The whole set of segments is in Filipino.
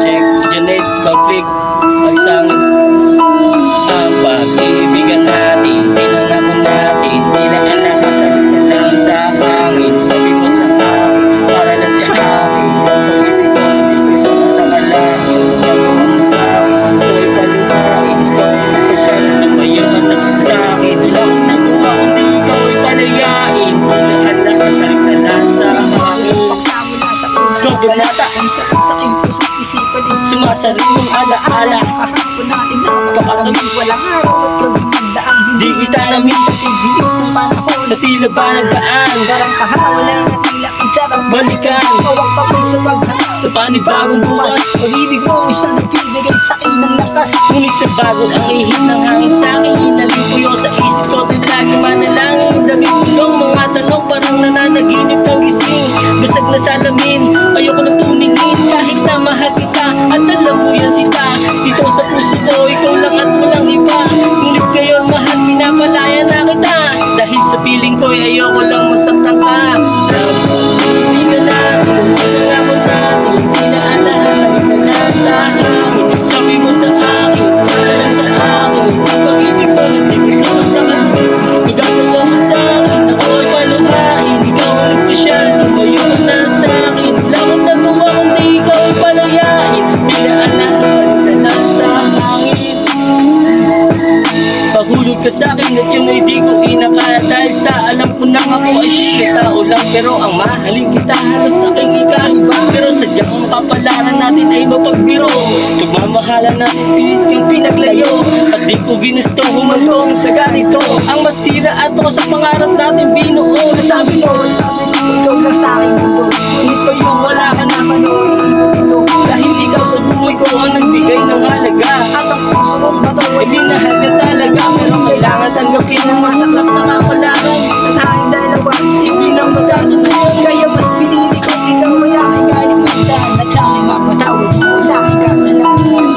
Check, Janet, conflict. Pagsamin. Ang pag-ibigan natin, pinangako natin, pinag-alahan natin sa hangin. Sabi mo sa akin, para lang sa akin. Pag-ibig ko, hindi ko sa nakalain. Nagawa mo sa akin, ako'y paluhain. Ikaw ang kasyan na tumayan sa akin. Wala akong nagawa, kundi ikaw ay palayain. Lahat-lahat taliktalan sa hangin. Pagsamo na sa unang Go, Donata! Ang sakit puso't isipan din Sumasarin mong alaala. Kahapon natin na Kapatamis. walang araw at pagdaang Di kita na-miss. Ibilis ng panahon Na tila ba nagdaan? Parang kahawala na tila isarap Balikan. Hawak kamay sa pagharap Sa panibagong bukas. Pag-ibig mo siyang nagbibigay sa akin ng lakas Ngunit nabago ang ihip ng hangin sa akin. Nalipuyo sa isip ko din lagi manalangin. Daming bulong mga tanong parang nananaginip ng gising. Basag na salamin, ayoko na tumingin. Kahit na mahal kita at alam mo yan sila. Dito sa puso ko, ikaw lang at walang iba. Ngunit ngayon mahal, pinapalaya na kita. Dahil sa piling ko, ayoko lang masaktan ka. Hindi ka natin, pinangako natin, pinaalahan na kita na sa hangin. Sabi mo sa akin, para sa akin. Pag-ibig ko, hindi ko sa magkakalun. Magagawa mo sa akin, ako'y paluhain. Ikaw ang nagpasyal, tumayo ka na sa akin. Wala akong nagawa, kundi ikaw ay palayain. Pinaalahan na kita sa hangin. Pahulog ka sa akin at yun ay di ko inakala. Dahil sa alam ko nang ako ay sige tao lang. Pero ang mahalin kita halos aking ikaiba. Pero sadyang mapapalaran natin ay mapagbiro. Pagmamahalan natin pilit yung pinaglayo. At di ko ginusto humantong sa ganito. Ang masira at ako sa pangarap natin binuo. Nasabi mo, ikaw lang sa aking mundo Ngunit ko yung wala ka naman o dahil ikaw sa buhay ko ang nagbigay ng halaga. At ang puso kong bato Ay minahal ka talaga. Pero kailangan tanggapin ng masaklap na kapalaran. Tanging dalawa Simple ng magkano na yun. Kaya mas pinili ko ikaw ay aking kalimutan At sa aking mapatawad mo sa aking kasalanan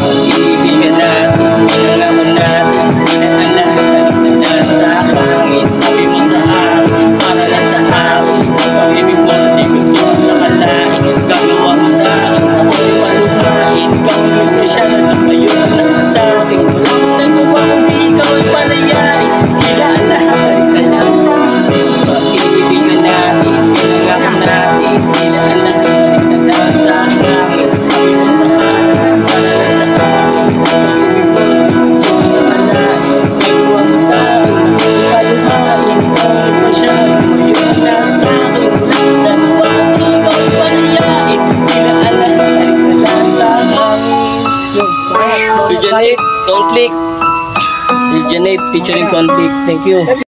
Pag-ibigan natin, pinangako natin, pinaalahan na sa hangin. Sabi mo sa akin, para lang sa akin. Pag-ibig mo, di gusto ang nakalain. Gagawa mo sa akin, ako'y paluhain. Ikaw ang nagpasya na tumayo na sa akin. Wala akong nagawa, kundi ikaw ay palayain. Tila ang lahat ay lang sa akin. Pag-ibigan natin, pinangako natin, pinaalahan na sa hangin. Sabi mo sa akin, para lang sa akin. Pag-ibig mo, di gusto ang nakalain. Gagawa mo sa akin, ako'y paluhain. Ikaw ang nagpasya na tumayo na sa akin. Wala akong nagawa, kundi ikaw ay palayain. Tila ang lahat ay lang sa hangin. Janet, conflict. Janet featuring conflict. Thank you.